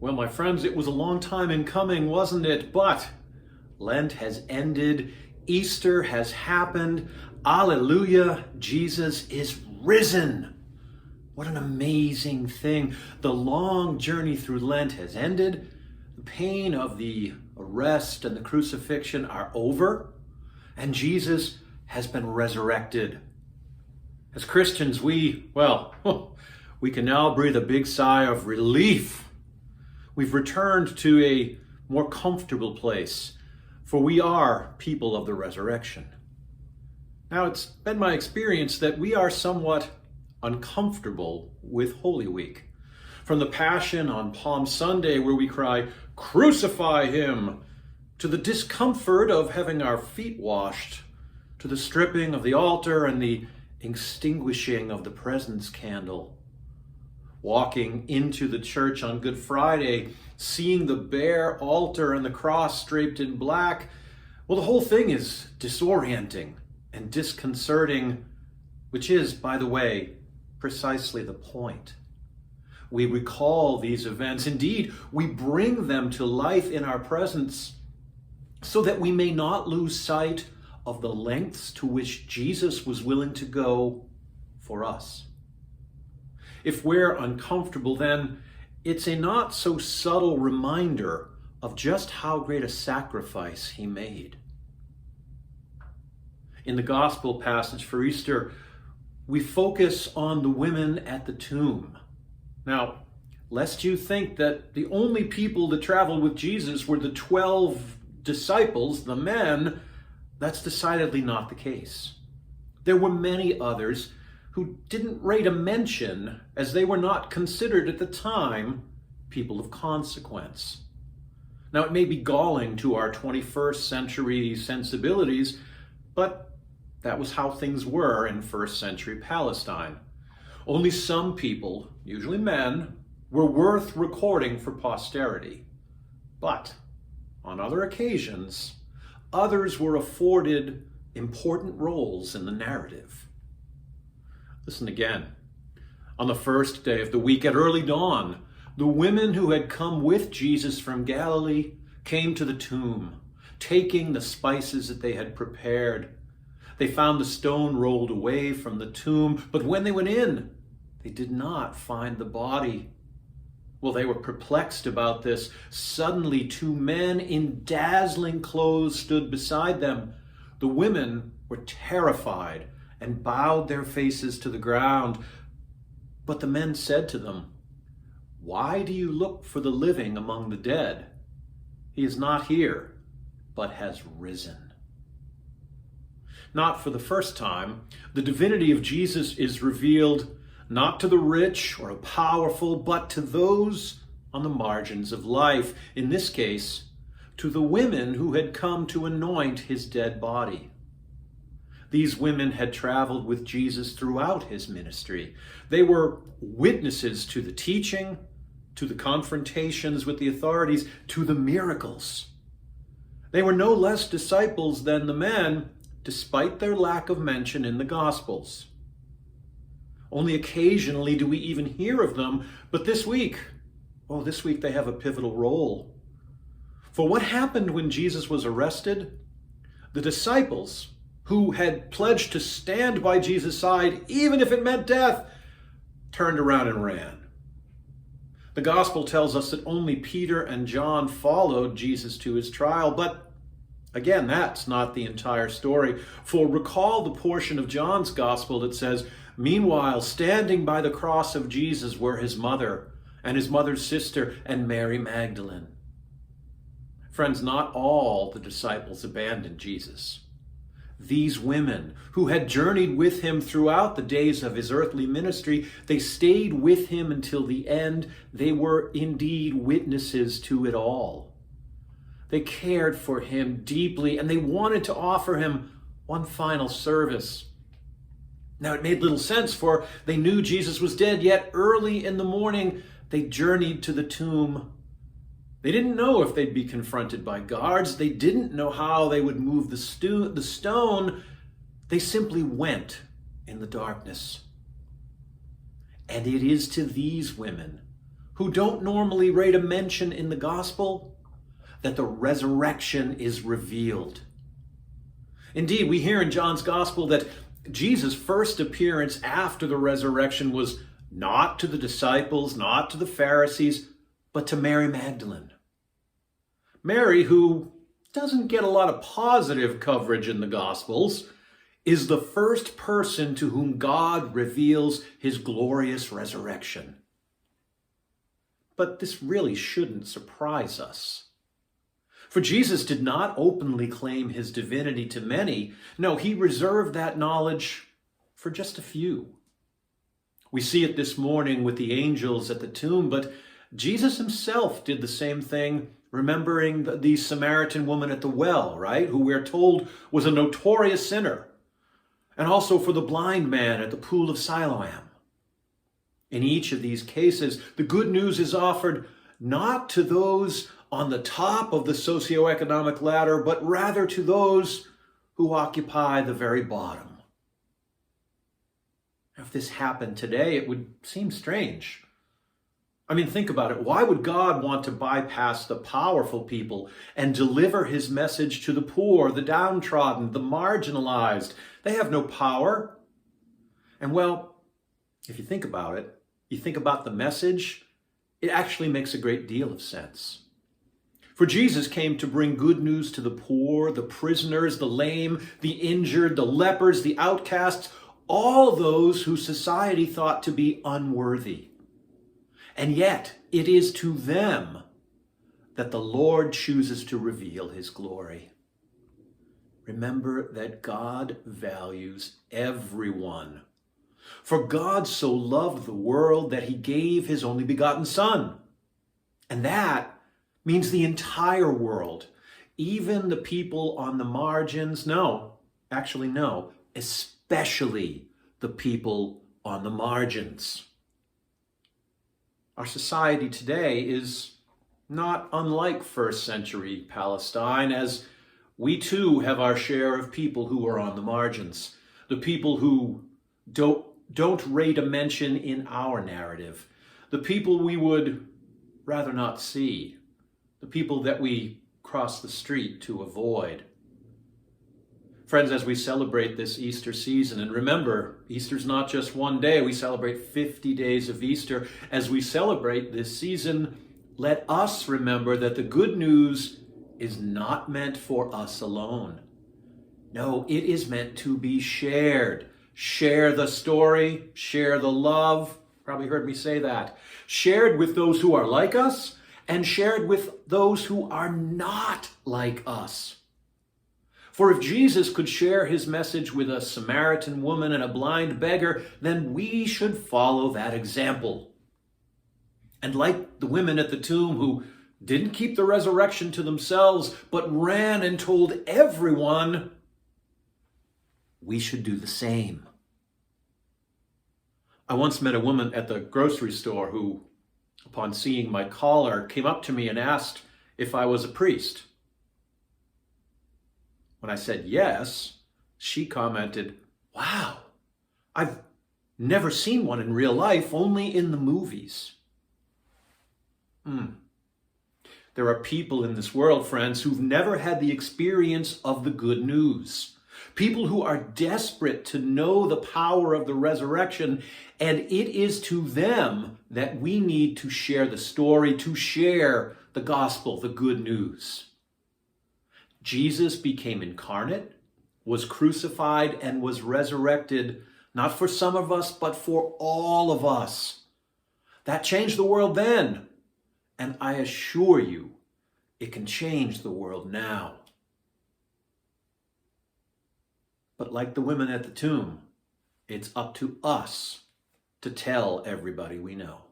Well, my friends, it was a long time in coming, wasn't it? But Lent has ended. Easter has happened. Alleluia, Jesus is risen. What an amazing thing. The long journey through Lent has ended. The pain of the arrest and the crucifixion are over. And Jesus has been resurrected. As Christians, we can now breathe a big sigh of relief. We've returned to a more comfortable place, for we are people of the resurrection. Now, it's been my experience that we are somewhat uncomfortable with Holy Week. From the Passion on Palm Sunday, where we cry, "Crucify him," to the discomfort of having our feet washed, to the stripping of the altar and the extinguishing of the presence candle. Walking into the church on Good Friday, seeing the bare altar and the cross draped in black, well, the whole thing is disorienting and disconcerting, which is, by the way, precisely the point. We recall these events. Indeed, we bring them to life in our presence so that we may not lose sight of the lengths to which Jesus was willing to go for us. If we're uncomfortable, then it's a not so subtle reminder of just how great a sacrifice he made. In the gospel passage for Easter, we focus on the women at the tomb. Now, lest you think that the only people that traveled with Jesus were the 12 disciples, the men, that's decidedly not the case. There were many others who didn't rate a mention, as they were not considered at the time people of consequence. Now, it may be galling to our 21st century sensibilities, but that was how things were in first century Palestine. Only some people, usually men, were worth recording for posterity. But on other occasions, others were afforded important roles in the narrative. Listen again. On the first day of the week at early dawn, the women who had come with Jesus from Galilee came to the tomb, taking the spices that they had prepared. They found the stone rolled away from the tomb, but when they went in, they did not find the body. Well, they were perplexed about this. Suddenly, two men in dazzling clothes stood beside them. The women were terrified and bowed their faces to the ground. But the men said to them, "Why do you look for the living among the dead? He is not here, but has risen." Not for the first time, the divinity of Jesus is revealed not to the rich or powerful, but to those on the margins of life. In this case, to the women who had come to anoint his dead body. These women had traveled with Jesus throughout his ministry. They were witnesses to the teaching, to the confrontations with the authorities, to the miracles. They were no less disciples than the men, despite their lack of mention in the Gospels. Only occasionally do we even hear of them, but this week they have a pivotal role. For what happened when Jesus was arrested? The disciples, who had pledged to stand by Jesus' side, even if it meant death, turned around and ran. The gospel tells us that only Peter and John followed Jesus to his trial, but again, that's not the entire story. For recall the portion of John's gospel that says, "Meanwhile, standing by the cross of Jesus were his mother and his mother's sister and Mary Magdalene." Friends, not all the disciples abandoned Jesus. These women who had journeyed with him throughout the days of his earthly ministry, they stayed with him until the end. They were indeed witnesses to it all. They cared for him deeply, and they wanted to offer him one final service. Now, it made little sense, for they knew Jesus was dead, yet early in the morning they journeyed to the tomb. They didn't know if they'd be confronted by guards. They didn't know how they would move the stone. They simply went in the darkness. And it is to these women who don't normally rate a mention in the gospel, that the resurrection is revealed. Indeed, we hear in John's gospel that Jesus' first appearance after the resurrection was not to the disciples, not to the Pharisees, but to Mary Magdalene. Mary, who doesn't get a lot of positive coverage in the Gospels, is the first person to whom God reveals his glorious resurrection. But this really shouldn't surprise us. For Jesus did not openly claim his divinity to many. No, he reserved that knowledge for just a few. We see it this morning with the angels at the tomb, but Jesus himself did the same thing, remembering the Samaritan woman at the well, right? Who we're told was a notorious sinner. And also for the blind man at the pool of Siloam. In each of these cases, the good news is offered not to those on the top of the socioeconomic ladder, but rather to those who occupy the very bottom. If this happened today, it would seem strange. I mean, think about it. Why would God want to bypass the powerful people and deliver his message to the poor, the downtrodden, the marginalized? They have no power. And well, if you think about it, you think about the message, it actually makes a great deal of sense. For Jesus came to bring good news to the poor, the prisoners, the lame, the injured, the lepers, the outcasts, all those who society thought to be unworthy. And yet, it is to them that the Lord chooses to reveal his glory. Remember that God values everyone. For God so loved the world that he gave his only begotten Son. And that means the entire world, even the people on the margins. No, especially the people on the margins. Our society today is not unlike first century Palestine, as we too have our share of people who are on the margins, the people who don't rate a mention in our narrative, the people we would rather not see, the people that we cross the street to avoid. Friends, as we celebrate this Easter season, and remember, Easter's not just one day, we celebrate 50 days of Easter. As we celebrate this season, let us remember that the good news is not meant for us alone. No, it is meant to be shared. Share the story, share the love. Probably heard me say that. Shared with those who are like us, and shared with those who are not like us. For if Jesus could share his message with a Samaritan woman and a blind beggar, then we should follow that example. And like the women at the tomb who didn't keep the resurrection to themselves, but ran and told everyone, we should do the same. I once met a woman at the grocery store who, upon seeing my collar, came up to me and asked if I was a priest. When I said yes, she commented, "Wow, I've never seen one in real life, only in the movies." There are people in this world, friends, who've never had the experience of the good news. People who are desperate to know the power of the resurrection, and it is to them that we need to share the story, to share the gospel, the good news. Jesus became incarnate, was crucified, and was resurrected, not for some of us, but for all of us. That changed the world then, and I assure you, it can change the world now. But like the women at the tomb, it's up to us to tell everybody we know.